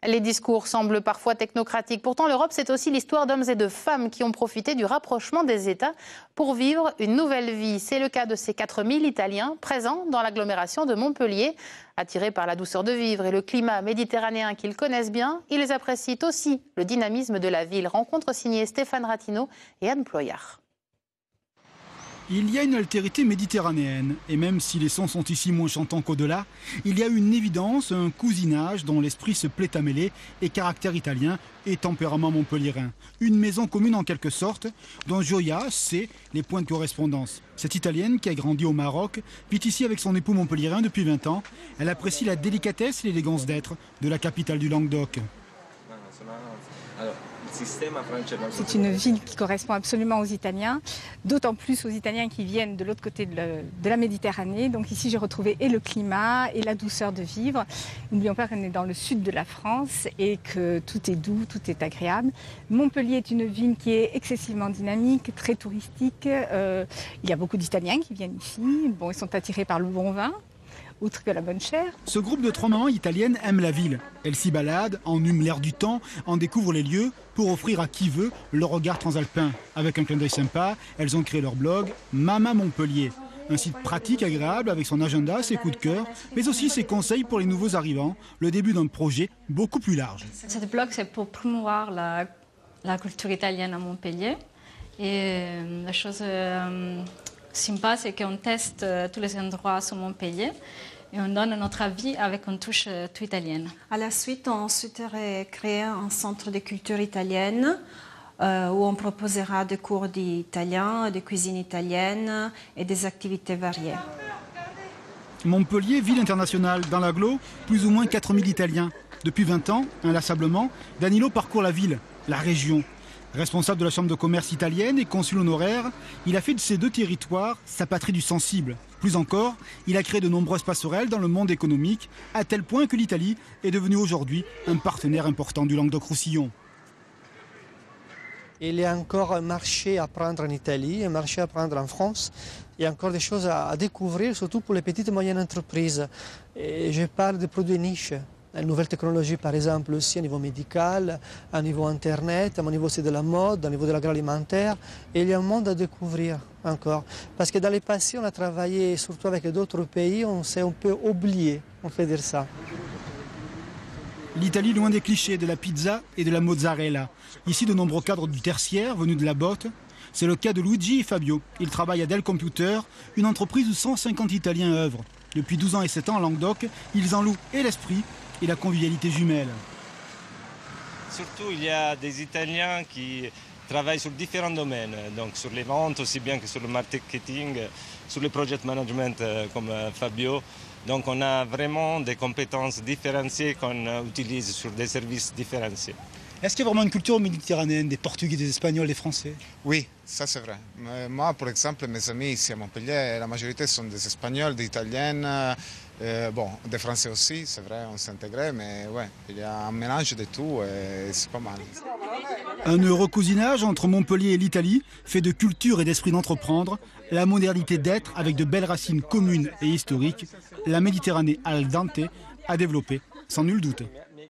Les discours semblent parfois technocratiques. Pourtant, l'Europe, c'est aussi l'histoire d'hommes et de femmes qui ont profité du rapprochement des États pour vivre une nouvelle vie. C'est le cas de ces 4000 Italiens présents dans l'agglomération de Montpellier. Attirés par la douceur de vivre et le climat méditerranéen qu'ils connaissent bien, ils apprécient aussi le dynamisme de la ville. Rencontre signée Stéphane Ratino et Anne Ployard. Il y a une altérité méditerranéenne, et même si les sons sont ici moins chantants qu'au-delà, il y a une évidence, un cousinage dont l'esprit se plaît à mêler, et caractère italien et tempérament montpelliérain. Une maison commune en quelque sorte, dont Gioia sait les points de correspondance. Cette Italienne, qui a grandi au Maroc, vit ici avec son époux montpelliérain depuis 20 ans. Elle apprécie la délicatesse et l'élégance d'être de la capitale du Languedoc. C'est une ville qui correspond absolument aux Italiens, d'autant plus aux Italiens qui viennent de l'autre côté de la Méditerranée. Donc ici, j'ai retrouvé et le climat et la douceur de vivre. N'oublions pas qu'on est dans le sud de la France et que tout est doux, tout est agréable. Montpellier est une ville qui est excessivement dynamique, très touristique. Il y a beaucoup d'Italiens qui viennent ici. Bon, ils sont attirés par le bon vin, outre que la bonne chair. Ce groupe de 3 mamans italiennes aime la ville. Elles s'y baladent, en hument l'air du temps, en découvrent les lieux pour offrir à qui veut le regard transalpin. Avec un clin d'œil sympa, elles ont créé leur blog Mama Montpellier. Un site pratique, agréable, avec son agenda, ses coups de cœur, mais aussi ses conseils pour les nouveaux arrivants. Le début d'un projet beaucoup plus large. Ce blog, c'est pour promouvoir la culture italienne à Montpellier. Et la chose sympa, c'est qu'on teste tous les endroits sur Montpellier et on donne notre avis avec une touche tout italienne. À la suite, on souhaiterait créer un centre de culture italienne où on proposera des cours d'italien, de cuisine italienne et des activités variées. Montpellier, ville internationale. Dans l'agglo, plus ou moins 4000 Italiens. Depuis 20 ans, inlassablement, Danilo parcourt la ville, la région. Responsable de la chambre de commerce italienne et consul honoraire, il a fait de ces 2 territoires sa patrie du sensible. Plus encore, il a créé de nombreuses passerelles dans le monde économique, à tel point que l'Italie est devenue aujourd'hui un partenaire important du Languedoc-Roussillon. Il y a encore un marché à prendre en Italie, un marché à prendre en France. Il y a encore des choses à découvrir, surtout pour les petites et moyennes entreprises. Et je parle des produits niches. La nouvelle technologie, par exemple, aussi au niveau médical, au niveau Internet, au niveau aussi de la mode, au niveau de l'agroalimentaire. Et il y a un monde à découvrir encore. Parce que dans le passé, on a travaillé surtout avec d'autres pays, on s'est un peu oublié, on peut dire ça. L'Italie loin des clichés de la pizza et de la mozzarella. Ici, de nombreux cadres du tertiaire venus de la botte. C'est le cas de Luigi et Fabio. Ils travaillent à Dell Computer, une entreprise où 150 Italiens œuvrent. Depuis 12 ans et 7 ans en Languedoc, ils en louent et l'esprit et la convivialité jumelle. Surtout, il y a des Italiens qui travaillent sur différents domaines, donc sur les ventes aussi bien que sur le marketing, sur le project management comme Fabio. Donc on a vraiment des compétences différenciées qu'on utilise sur des services différenciés. Est-ce qu'il y a vraiment une culture méditerranéenne, des Portugais, des Espagnols, des Français? Oui, ça c'est vrai. Moi, par exemple, mes amis ici à Montpellier, la majorité sont des Espagnols, des Italiennes, bon, des Français aussi, c'est vrai, on s'est intégré, mais ouais, il y a un mélange de tout et c'est pas mal. Un heureux cousinage entre Montpellier et l'Italie, fait de culture et d'esprit d'entreprendre, la modernité d'être avec de belles racines communes et historiques, la Méditerranée al dente a développé, sans nul doute.